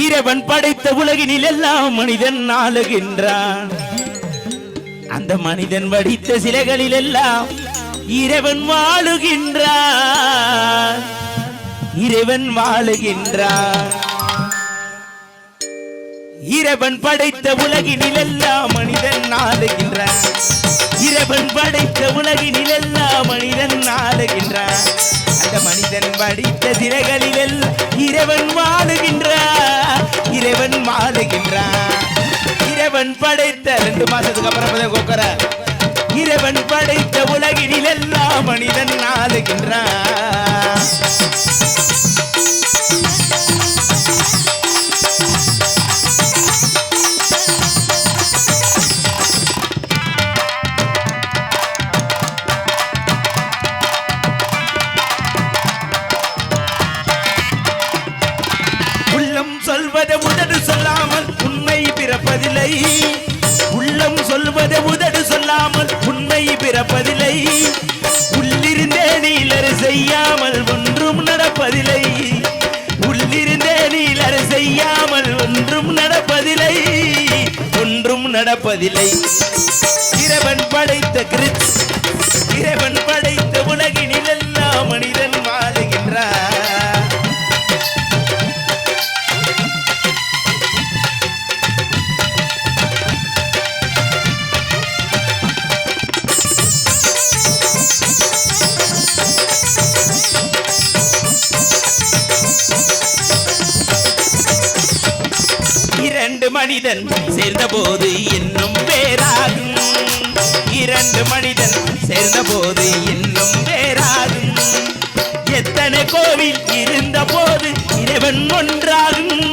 இறைவன் படைத்த உலகினில் எல்லாம் மனிதன் ஆளுகின்றான். அந்த மனிதன் வடித்த சிலைகளில் எல்லாம் இறைவன் வாழுகின்றான். இறைவன் வாழுகின்றான். இறைவன் படைத்த உலகினில் எல்லாம் மனிதன் ஆளுகின்றான். இறைவன் படைத்த உலகினில் எல்லாம் மனிதன் ஆளுகின்றான். அந்த மனிதன் படித்த சிலைகளில் எல்லாம் இறைவன் வாழுகின்றான். இறைவன் வாழுகின்றான். இறைவன் படைத்த 2 மாசத்துக்கு அப்புறம் கொக்கர இறைவன் படைத்த உலகினில் எல்லாம் மனிதன் ஆளுகின்றான். சொல்வதை உதடு சொல்லாமல் உண்மை பிறப்பதில்லை. உள்ளம் சொல்வதை உதடு சொல்லாமல் உண்மை பிறப்பதில்லை. உள்ளிருந்தே நீலர் செய்யாமல் ஒன்றும் நடப்பதில்லை. உள்ளிருந்தே நீலர் செய்யாமல் ஒன்றும் நடப்பதில்லை. ஒன்றும் நடப்பதில்லை. இறைவன் படைத்த கிறிஸ் இறைவன் படைத்த உலகினில் எல்லாம் மனிதன் வாழுகின்றார். மனிதன் சேர்ந்த போது இன்னும் வேறாகும். 2 மனிதன் சேர்ந்த போது இன்னும் வேறாகும். எத்தனை கோவில் இருந்த போது இறைவன் ஒன்றாகும்.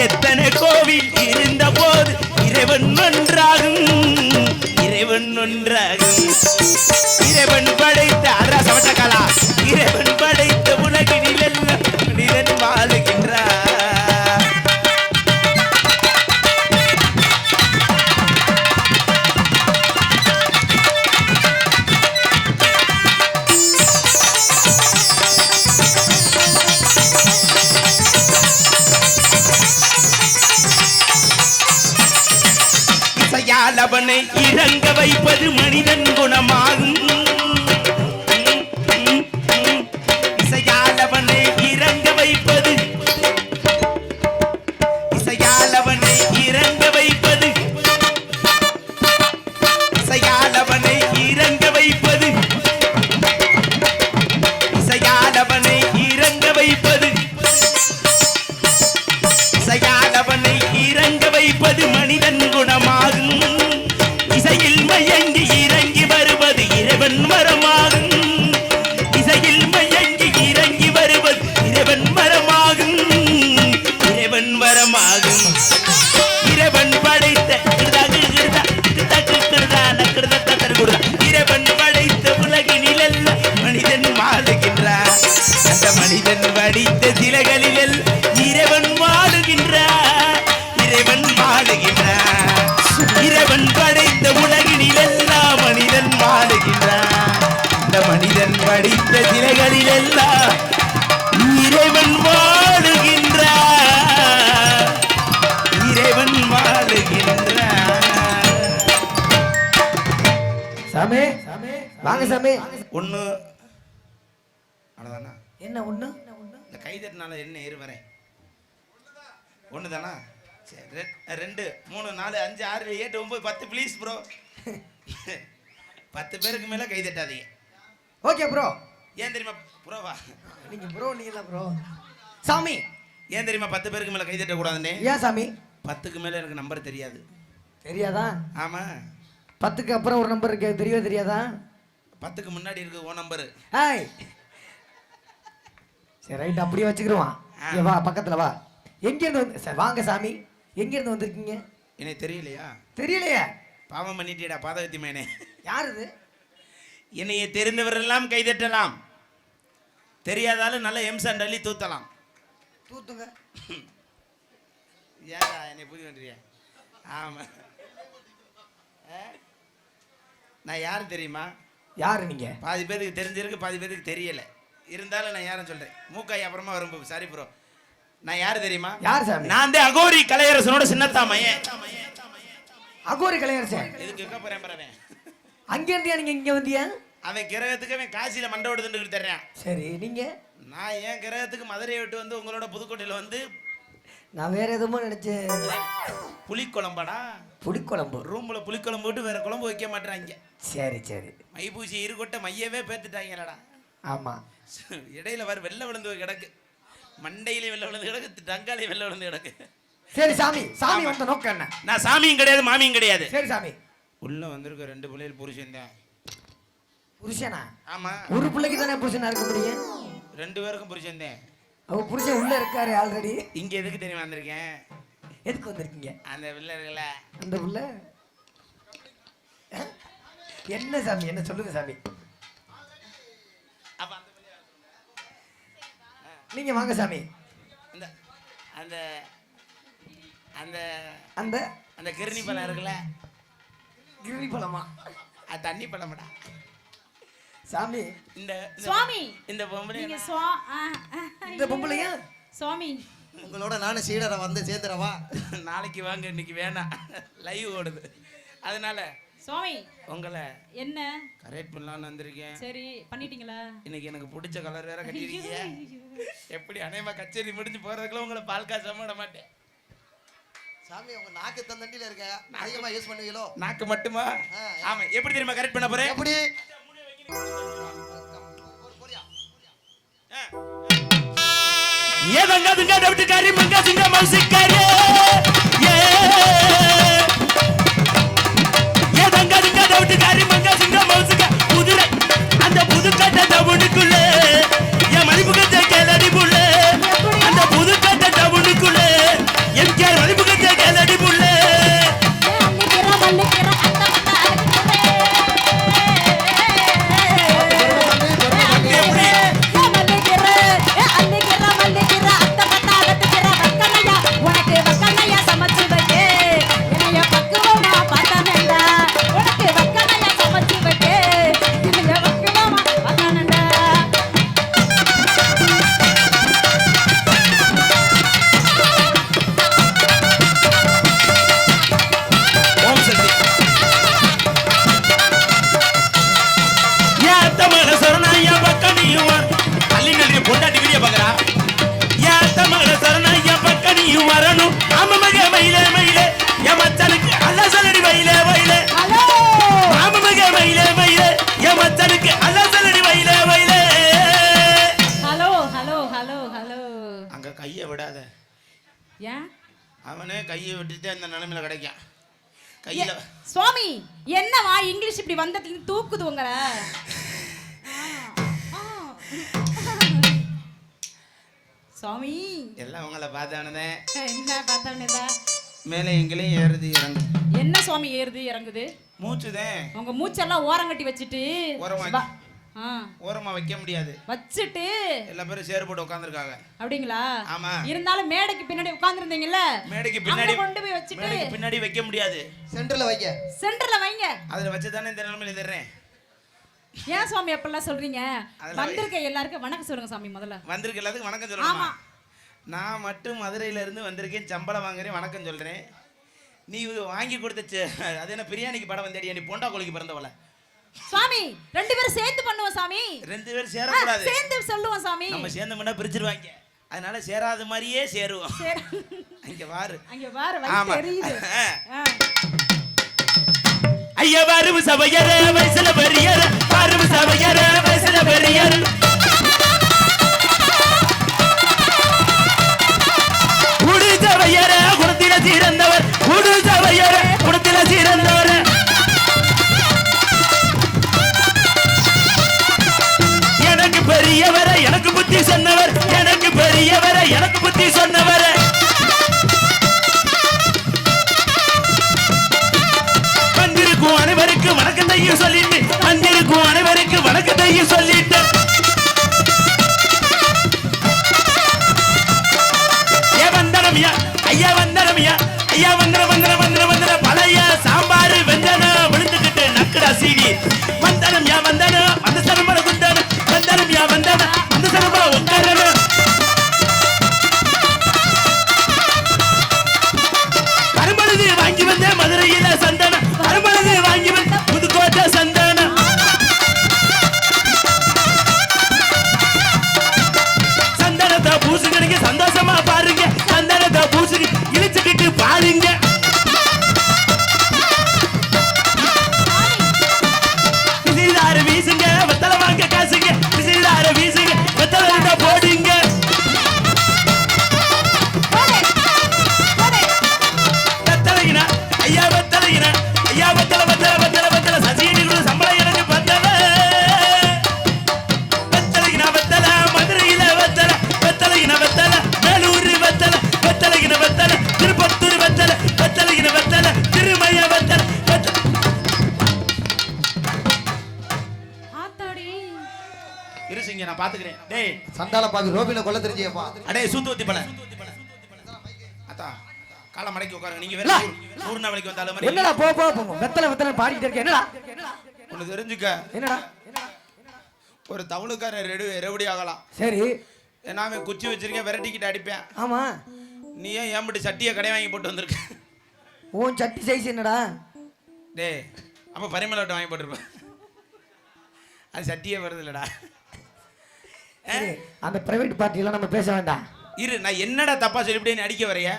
எத்தனை கோவில் இருந்த போது இறைவன் ஒன்றாகும். இறைவன் ஒன்றாகும். இறைவன் படைத்த அரசவட்டகலா இறைவன் படைத்த உலகினில் எல்லாம் மனிதன் வாழுகின்றார். அவனை இறங்க வைப்பது மனிதன் குணமாகும். இசையால் அவனை இறங்க வைப்பது இசையால் அவனை இறங்க வைப்பது இசையால் அவனை இறங்க வைப்பது இசையால் அவனை இறங்க வைப்பது இசையால் அவனை இறங்க வைப்பது மனிதன் குணமாகும். இசையில் மயங்கி இறங்கி வருவது இறைவன் வரமாகும். இசையில் மயங்கி இறங்கி வருவது இறைவன் வரமாகும். இறைவன் வரமாகும். இறைவன் படைத்த இறைவன் படைத்த உலகினில் எல்லாம் மனிதன் வாழுகின்றார். அந்த மனிதன் படித்த சிலைகளில் இறைவன் வாழுகின்றார். இறைவன் வாழுகின்றார். இறைவன் படைத்த உலகினில் எல்லாம் மனிதன் வாழுகின்றான். இந்த மனிதன் படித்த சிலைகளில் எல்லாம் இறைவன் வாழுகின்றான். இறைவன் வாழுகின்றான். சாமி வாங்க சாமி. ஒண்ணு அவ்வளவுதானா? என்ன ஒண்ணு? இந்த கைதட்டினால என்ன ஏறு வரேன் ஒண்ணுதானா? 2 3 4 5 6 7 9 10 ப்ளீஸ் ப்ரோ. 10 பேருக்கு மேல கை தட்டாதீங்க. Okay bro. ஏன் தெரியுமா ப்ரோவா? நீங்க ப்ரோ நீங்க ப்ரோ. சாமி ஏன் தெரியுமா 10 பேருக்கு மேல கை தட்ட கூடாதுன்னு? ஏன் சாமி? 10க்கு மேல எனக்கு நம்பர் தெரியாது. தெரியாதா? ஆமா. 10க்கு அப்புறம் ஒரு நம்பர் இருக்கு, தெரியவே தெரியாதா? 10க்கு முன்னாடி இருக்கு ஓ நம்பர். ஹாய். சரி ரைட், அப்படியே வச்சுக்கிருவான். ஏ வா பக்கத்துல வா. எங்க இருந்து வந்து சார் வாங்க சாமி. எங்க இருந்து வந்திருக்கீங்க? எனக்கு தெரியலையா? தெரியலையா? பாவம் பண்ணிட்டியடா பாதகத்தி மேனே. யார் இது? என்னைய தெரிந்தவரெல்லாம் கைதட்டலாம், தெரியாதாலும் நல்ல எம்சன் டல்லி தூத்தலாம். தூத்துங்க. ஏடா என்னை புரிய வேண்டிய? ஆமா. நான் யாரு தெரியுமா? யாரு நீங்க? பாதி பேருக்கு தெரிஞ்சிருக்கு, பாதி பேருக்கு தெரியல. இருந்தாலும் நான் யாரும் சொல்றேன். மூக்காய் அப்புறமா வரும். Sorry bro. நான் யாரு தெரியுமா? யார் சாமி? நான் தான் அகோரி கலையரசனோட சின்னத்தாமையன். அகோரி கலையரசன். இதுக்கு இருக்க போறேன் பரவேன். அங்க இருந்தியா நீங்க இங்க வந்தியா? அவன் கிரகத்துக்கு அவன் காசியில மண்டை ஓடுதுன்னு தர்றேன். சரி நீங்க? நான் என் கிரகத்துக்கு மதுரையை விட்டு வந்து உங்களோட புதுக்கோட்டையில வந்து நான் வேற எதுவும் நினைச்சேன். புளிக்குழம்பாடா? புளிக்குழம்பு. ரூம்ல புளிக்குழம்பு போட்டு வேற குழம்பு வைக்க மாட்டாங்க. சரி சரி. மைப்பூசி இருகொட்டை மையவே பேத்துட்டாங்கடா. ஆமா. இடையில வர வெள்ளை விழுந்து கிடக்கு, மண்டையிலே வெள்ளை விழுந்து கிடக்கு, டங்காலே வெள்ளை விழுந்து கிடக்கு. சரி சாமி, சாமி வந்த நோக்கம் என்ன? நான் சாமியும் கிடையாது மாமியும் கிடையாது. சரி சாமி. உள்ள வந்திருக்க 2 பிள்ளைகள் புருஷன் தான். புருஷனா? ஆமா. ஒரு பிள்ளைக்கு தானே புருஷனா இருக்க முடியும்? 2 பேருக்கும் புருஷன் தான். அவ புருஷன் உள்ள இருக்காரு ஆல்ரெடி. இங்க எதுக்கு தெரியுமா வந்திருக்கேன்? எதுக்கு வந்திருக்கீங்க? அந்த பிள்ளை இருக்குல்ல, அந்த பிள்ளை என்ன சாமி, என்ன சொல்லுங்க சாமி. அப்ப அந்த பிள்ளை நீங்க வாங்க சாமி. அந்த அந்த அந்த அந்த அந்த கிருணி பழம் இருக்குல்ல, கிருணி பழமா? அது தண்ணி பழம்டா சாமி. இந்த சுவாமி, இந்த பொம்பளை நீங்க இந்த பொம்பளையா? சுவாமி, உங்களோட நானும் சீடரை வந்து சேர்ந்துடவா? நாளைக்கு வாங்க, இன்னைக்கு வேணாம், லைவ் ஓடுது. அதனால சுவாமி உங்களை என்ன கரெக்ட் பண்ணலாம்னு வந்திருக்கேன். சரி பண்ணிட்டீங்களா? இன்னைக்கு எனக்கு பிடிச்ச கலர் வேற கட்டிருக்கீங்க. எப்படி அநேகமா கச்சேரி முடிஞ்சு போறதுக்குள்ள உங்களை பால் காசாம விட மாட்டேன். சாமி உங்க நாக்கு தந்தண்டில இருக்க, அதிகமா யூஸ் பண்ணுவீங்களோ? நாக்கு மட்டுமா? ஆமா. எப்படி தெரியுமா கரெக்ட் பண்ண போறேன்? எப்படி? ஏதங்க அதுங்க டவுட்டுக்காரி மங்க சிங்க மவுசிக்காரி ஏதங்க அதுங்க டவுட்டுக்காரி மங்க சிங்க மவுசிக்க புதுரை அந்த புதுக்கட்ட டவுனுக்குள்ள என் மதிப்புக்கட்ட கேளடி புள்ள அந்த புதுக்கட்ட டவுனுக்குள்ள எம்கேஆர் மதிப்புக்கட்ட கேளடி புள்ள அவனே கையை விட்டுட்டு அந்த நிலைமையில கிடைக்கான் கையில. சுவாமி என்னவா இங்கிலீஷ் இப்படி வந்ததுல தூக்குது உங்களை? சுவாமி எல்லாம் உங்களை பார்த்தானதே. என்ன பார்த்தானதா? மேலே எங்களையும் ஏறுது இறங்கு. என்ன சுவாமி ஏறுது இறங்குது? மூச்சுதேன். உங்க மூச்செல்லாம் ஓரங்கட்டி வச்சுட்டு ஓரமா வைக்க முடியாது வச்சுட்டு எல்லா பேரும் சேர் போட்டு உட்கார்ந்திருக்காங்க. அப்படிங்களா? ஆமா. இருந்தாலும் மேடைக்கு பின்னாடி உட்கார்ந்திருந்தீங்கல்ல, மேடைக்கு பின்னாடி கொண்டு போய் வச்சுட்டு மேடைக்கு பின்னாடி வைக்க முடியாது, சென்டர்ல வைங்க. சென்டர்ல வைங்க. அதுல வச்சு தானே இந்த நிலைமையில தர்றேன். ஏன் சுவாமி அப்பெல்லாம் சொல்றீங்க? வந்திருக்க எல்லாருக்கும் வணக்கம் சொல்லுங்க சாமி. முதல்ல வந்திருக்க எல்லாத்துக்கும் வணக்கம் சொல்லணுமா? நான் மட்டும் மதுரையில இருந்து வந்திருக்கேன், சம்பளம் வாங்குறேன், வணக்கம் சொல்றேன். நீ வாங்கி கொடுத்த அது என்ன பிரியாணிக்கு படம் வந்தேடியா? நீ போண்டா கோழிக்கு பிறந்தவள சாமி. 2 பேரும் சேர்ந்து பண்ணுவோம் சாமி. 2 பேரும் சேரக்கூடாது, சேர்ந்து சொல்லுவோம் சாமி. நம்ம சேர்ந்தோம்னா பிரிச்சிருவாங்க, அதனால சேராத மாதிரியே சேருவோம். அங்க வாரு, அங்க வாரு, வை தெரியுது. ஐயா வாரு சபையர வயசுல பெரியர, வாரு சபையர வயசுல பெரியர, குடு சபையர குணத்தில சிறந்தவர், குடு சபையர குணத்தில சிறந்தவர், எனக்கு பெரியவர எனக்கு புத்தி சொன்னவர், எனக்கு பெரியவர எனக்கு புத்தி சொன்னவர், வந்திருக்கும் அனைவருக்கு வணக்கத்தையும் சொல்லிட்டு, வந்திருக்கும் அனைவருக்கு வணக்கத்தையும் சொல்லிட்டு, வந்தனமியா ஐயா வந்தனமியா ஐயா வந்தன வந்தன வந்தன வந்தன பழைய சாம்பார் வெந்தன விழுந்துக்கிட்டு நக்குடா சீடி வந்தனமியா வந்தன அந்த சரம்பல குந்தன வந்தனமியா வந்தன அந்த சரம்பல உட்காரன ஐயா வெத்தல வெத்தல வெத்தல வெத்தல சசியடிக்குள்ள சம்பளம் எனக்கு பத்தல வெத்தலைக்கு நான் வெத்தல மதுரையில வெத்தல வெத்தலைக்கு நான் வெத்தல மேலூர் வெத்தல வெத்தலைக்கு நான் வெத்தல திருப்பத்தூர் வெத்தல வெத்தலைக்கு நான் வெத்தல திருமய வெத்தல ஆத்தாடி இருசிங்க நான் பாத்துக்கிறேன். டேய் சண்டால பாவி ரோபில கொல்ல தெரிஞ்சியப்பா. அடே சூத்துவத்தி பல அத்தா கால மடக்கி உட்காருங்க. நீங்க வேற நூறு நாளைக்கு வந்தாலும் மாதிரி என்னடா போ போ போ வெத்தல வெத்தல பாடிக்கிட்டே இருக்க என்னடா ஒன்னு தெரிஞ்சுக்க. என்னடா ஒரு தவளுக்காரன் ரெவடி ஆகலாம். சரி நாம குச்சி வச்சிருக்கேன் விரட்டிக்கிட்டு அடிப்பேன். ஆமா நீ ஏன் ஏம்பிட்டு சட்டியை கடை வாங்கி போட்டு வந்திருக்க? உன் சட்டி சைஸ் என்னடா டேய் அப்ப பரிமள வாங்கி போட்டுருப்பேன். அது சட்டியே வருது இல்லடா. சரி, அந்த பிரைவேட் பார்ட்டிலாம் நம்ம பேச வேண்டாம். இரு நான் என்னடா தப்பா சொல்லிவிட்டே அடிக்க வரைய?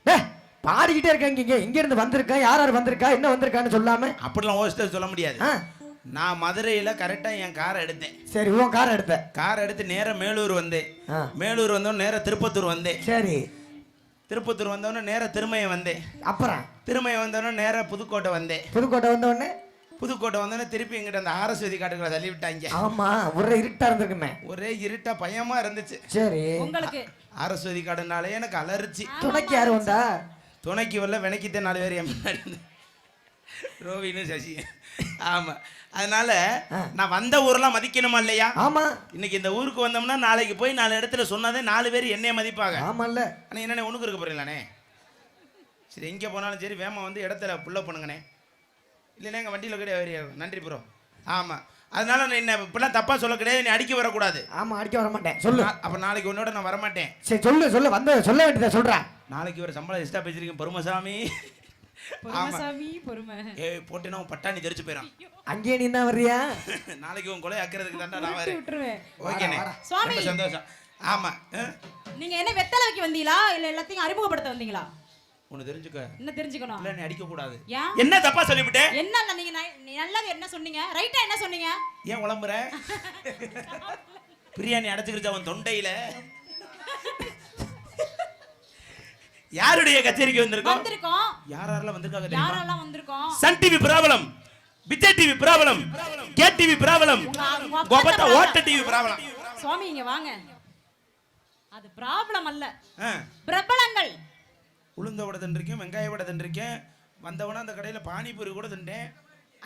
டேய் பாடிக்கிட்டே இருக்காங்க. இங்க இருந்து வந்திருக்கா, யார் யார் வந்திருக்கா, என்ன வந்திருக்கான்னு சொல்லாம அப்படிலாம் ஹோஸ்டல் சொல்ல முடியாது. நான் மதுரையில கரெக்டா என் காரை எடுத்தேன். சரி உன் காரை எடுத்த. காரை எடுத்து நேரா மேலூர் வந்தேன். மேலூர் வந்தோன்னு நேரா திருப்பத்தூர் வந்தேன். சரி திருப்பத்தூர் வந்தோன்னு நேரா திருமயம் வந்தேன். அப்புறம் திருமயம் வந்தோன்னு நேரா புதுக்கோட்டை வந்தேன். புதுக்கோட்டை வந்தோடனே புதுக்கோட்டை வந்தோடனே திருப்பி எங்கிட்ட அந்த ஆரஸ்வதி காட்டுகளை தள்ளி விட்டாங்க. ஆமா ஒரே இருட்டா இருந்திருக்குமே. ஒரே இருட்டா பயமா இருந்துச்சு. சரி உங்களுக்கு ஆரஸ்வதி காடுனாலே எனக்கு அலர்ச்சி. துணைக்கு யாரு வந்தா? துணைக்கு வரல வினைக்கிட்டே 4 பேர் என் முன்னாடி ரோவின்னு சசி. ஆமா அதனால நான் வந்த ஊரெல்லாம் மதிக்கணுமா இல்லையா? ஆமா இன்னைக்கு இந்த ஊருக்கு வந்தோம்னா நாளைக்கு போய் 4 இடத்துல சொன்னாதே 4 பேர் என்னைய மதிப்பாங்க. ஆமா இல்ல ஆனா என்னண்ணே ஒண்ணுக்கு இருக்க போறீங்களாண்ணே? சரி எங்கே போனாலும் சரி வேமா வந்து இடத்துல புல்லப் பண்ணுங்கண்ணே. இல்லைன்னா எங்கள் வண்டியில் கிடையாது. நன்றி ப்ரோ. ஆமாம் அதனால நான் என்ன இப்பெல்லாம் தப்பாக சொல்ல கிடையாது. நீ அடிக்க வரக்கூடாது. ஆமாம் அடிக்க வர மாட்டேன் சொல்லு. அப்போ நாளைக்கு உன்னோட நான் வரமாட்டேன். சரி சொல்லு சொல்லு வந்து சொல்ல வேண்டியதை சொல்கிறேன். நாளைக்கு ஒரு சம்பளம் எக்ஸ்ட்ரா பேசியிருக்கேன் பொறுமசாமி. பொறுமசாமி பொறுமை. போட்டுனா உன் பட்டாணி தெரிச்சு போயிடும். அங்கேயே நீ தான் வர்றியா? நாளைக்கு உன் கொலை அக்கிறதுக்கு தாண்டா நான் வரேன். விட்டுருவேன். ஓகேண்ணே சுவாமி சந்தோஷம். ஆமாம் நீங்க என்ன வெத்தலை வைக்க வந்தீங்களா இல்லை எல்லாத்தையும் அறிமுகப்படுத்த வந்தீங்களா? ஒன்னு தெரிஞ்சுக்க. என்ன தெரிஞ்சுக்கணும்? இல்ல நீ அடிக்க கூடாது. ஏன்? என்ன தப்பா சொல்லிவிட்டே? என்ன நீங்க நல்லது என்ன சொன்னீங்க? ரைட்டா என்ன சொன்னீங்க? ஏன் உளம்புற? பிரியாணி அடைச்சுக்கிச்சு அவன் தொண்டையில. யாருடைய கச்சேரிக்கு வந்திருக்கோம்? வந்திருக்கோம். யாரெல்லாம் வந்திருக்காங்க தெரியுமா? யாரெல்லாம் வந்திருக்கோம்? சன் டிவி பிராபலம், விஜய் டிவி பிராபலம், கே டிவி பிராபலம், கோபத்த ஓட்ட டிவி பிராபலம். சுவாமி இங்க வாங்க. அது பிராபலம் அல்ல, பிரபலங்கள். உளுந்த வடை தின்றிருக்கேன், வெங்காய வடை தின்றிருக்கேன். வந்தவன அந்த கடையில பானிபூரி கூட தின்றேன்.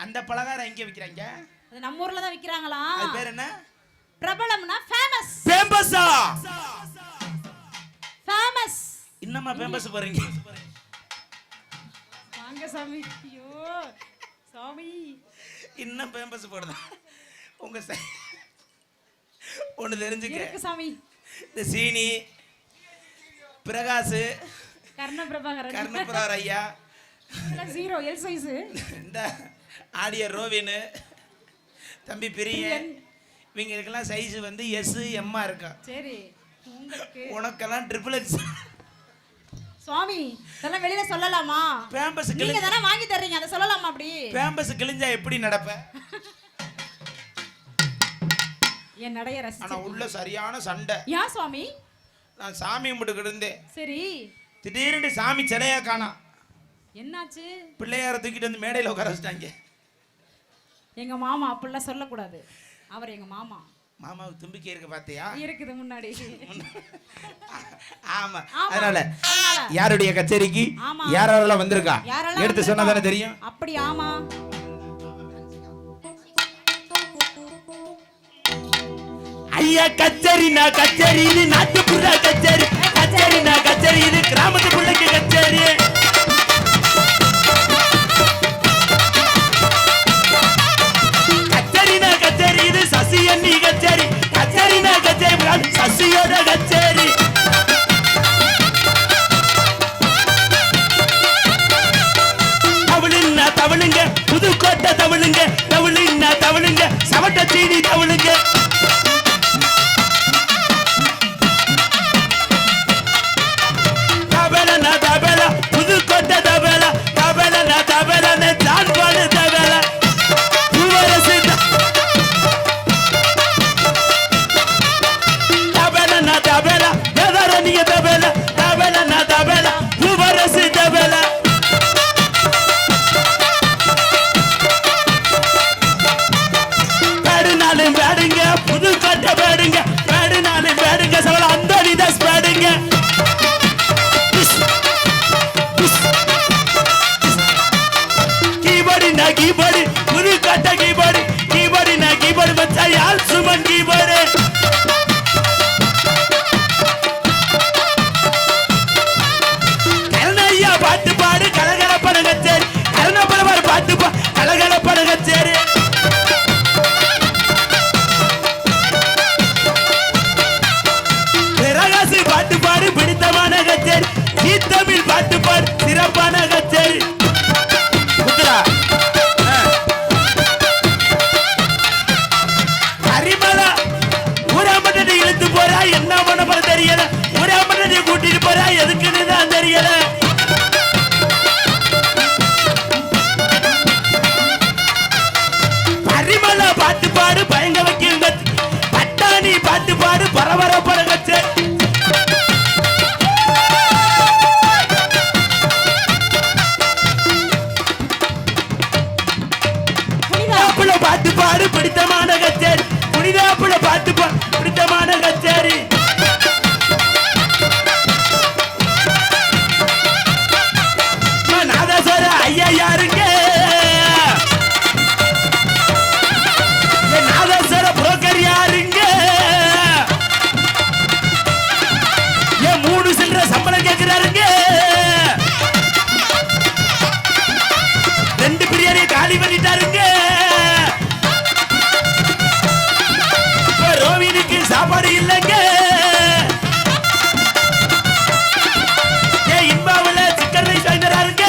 அந்த பலகாரம் எங்க விக்கிறாங்க? அது நம்ம ஊர்ல தான் விக்கிறாங்களா? அது பேர் என்ன? பிரபலம்னா ஃபேமஸ். ஃபேமஸா? ஃபேமஸ். இன்னமா ஃபேமஸ் போறீங்க? வாங்க சாமி. ஐயோ சாமி இன்னும் ஃபேமஸ் போடுதா? உங்க ஒன்னு தெரிஞ்சுக்க. இருக்கு சாமி. இந்த சீனி பிரகாஷ் கர்ணபிரபாகர் ஐயா, ஜீரோ எல் சைஸ், இந்த ஆடியர் ரோவின், தம்பி பிரியன், இவங்களுக்கெல்லாம் சைஸ் வந்து எஸ் எம்மா இருக்கா. சரி உனக்கெல்லாம் ட்ரிபிள் எக்ஸ். சுவாமி இதெல்லாம் வெளியில சொல்லலாமா? பேம்பஸ் நீங்க தானே வாங்கி தர்றீங்க, அதை சொல்லலாமா? அப்படி பேம்பஸ் கிழிஞ்சா எப்படி நடப்ப? என் நடைய ரசி. ஆனா உள்ள சரியான சண்டை. யா சுவாமி? நான் சாமி கும்பிட்டுக்கிட்டு இருந்தேன். சரி திடீர்னு சாமி சிலையா காணோம். என்னாச்சு? பிள்ளையார தூக்கிட்டு வந்து மேடையில் உட்கார வச்சிட்டாங்க. எங்க மாமா அப்படிலாம் சொல்லக்கூடாது, அவர் எங்க மாமா. மாமாவுக்கு தும்பிக்கை இருக்கு பாத்தியா? இருக்குது முன்னாடி. ஆமா அதனால யாருடைய கச்சேரிக்கு யாரெல்லாம் வந்திருக்கா எடுத்து சொன்னா தானே தெரியும். அப்படி ஆமா. ஐயா கச்சேரினா கச்சேரி, இது நாட்டுப்புற கச்சேரி. கச்சேரினா கச்சேரி, இது கிராமத்து பிள்ளைக்கு கச்சேரி. கச்சேரினா கச்சேரி, இது சசி அண்ணி கச்சேரி. கச்சேரினா கச்சேரி, சசியோட கச்சேரி. தவளுன்னா தவளுங்க, புதுக்கோட்டை தவளுங்க. தவளுன்னா தவளுங்க, சவட்ட சீனி தவளுங்க. புதுக்கோட்டை தபல, தபல தபல ஜான்பாடு தபல, பூவரசு தபல தபல, எதரணிய தபல, தபல தபல, பூவரசு தபல. கீபோர்டு நான் கீபோர்டு புது கட்ட கீபோர்டு கீபோர்டு நான் கீபோர்டு வச்சா யார் சுமன் கீபோர்டு கருணையா பாட்டு பாடு கலகலப்பட கச்சேரி கருணப்பட பாட்டு பா கலகலப்பட கச்சேரி பிரகாசு பாட்டு பாடு பிடித்தமான கச்சேரி சீத்தமிழ் பாட்டு பாடு சிறப்பான கச்சேரி புத்ரா ஹரிமலா ஊராமட்டை இழுத்து போறா என்ன பண்ண போற தெரியல ஊராமட்டை கூட்டிட்டு போறா எதுக்குன்னு தான் தெரியல ஹரிமலா பாட்டு பாடு பயங்க வைக்கும் பட்டாணி பாட்டு பாடு பரபரப்பட கச்சே புனிதாப்புல பாட்டு பாடு பிடித்தமான கச்சேரி புனிதாப்புல பாட்டு பிடித்தமான கச்சேரி நாதஸ்வர ஐயா யாருங்க நாதஸ்வர புரோக்கர் யாருங்க ஏன் 3 சில்லற சம்பளம் கேட்கிறாருங்க 2 பிரியாணி காலி பண்ணிட்டாருங்க இப்ப ரோவினுக்கு சாப்பாடு இல்லைங்க ஏன் இன்பாவில் சிக்கன் ரைஸ் வாங்கிறாருங்க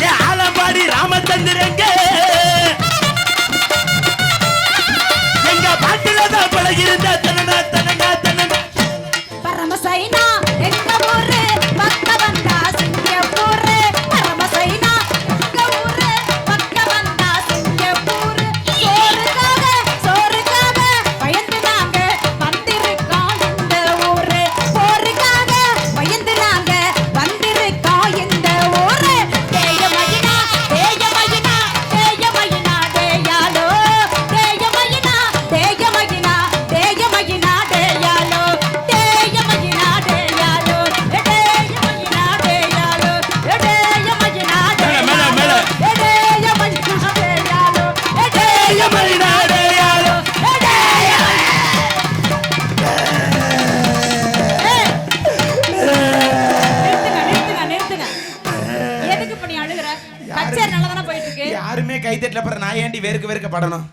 ஏன் ஆலம்பாடி ராமச்சந்திரங்க எங்க பாட்டுல தான் பழகிருந்த தனனா தனனா தனனா பரமசைனா எங்க ஊரு பக்க வந்தா சிங்கப்பூரு பரமசைனா எங்க ஊரு பக்க வந்தா சிங்கப்பூரு சோறுக்காக பயந்து நாங்க வந்திருக்கோம் இந்த ஊரு போருக்காக பயந்து நாங்க வந்திருக்கோம் இந்த ஊரு தேயமயினா தேயமயினா தேயமயினா தேயாலோ தேயமயினா தேயமயினா தேயமயினா தேயாலோ தேயமயினா தேயாலோ தேயமயினா தேயாலோ தேயமயினா மேல, மேல. தேயமயினா தேயாலோ தேயமயினா தேயாலோ. நிறுத்துங்க எதுக்கு இப்ப நீ அழுகுற கச்சேரி நல்லா தானே போயிட்டு இருக்கு யாருமே கை தட்டல அப்புறம் நான் ஏண்டி வெறுக்க படணும்